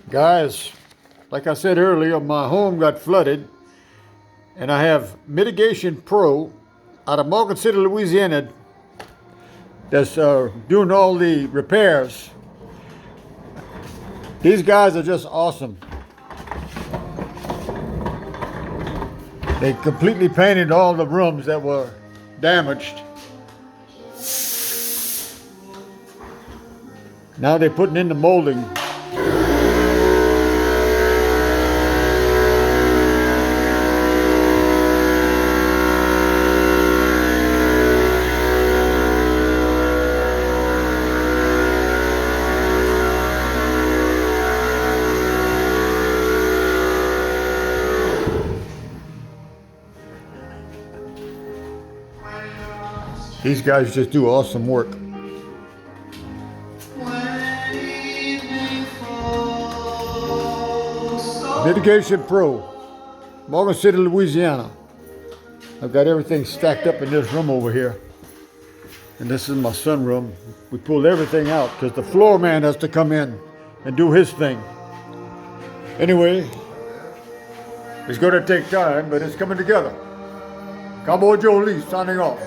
Guys, like I said earlier, my home got flooded, and I have Mitigation Pro out of Morgan City, Louisiana, that's doing all the repairs. These guys are just awesome. They completely painted all the rooms that were damaged. Now they're putting in the molding. These guys just do awesome work. Mitigation Pro, Morgan City, Louisiana. I've got everything stacked up in this room over here. And this is my sunroom. We pulled everything out because the floor man has to come in and do his thing. Anyway, it's going to take time, but it's coming together. Cowboy Jolee signing off.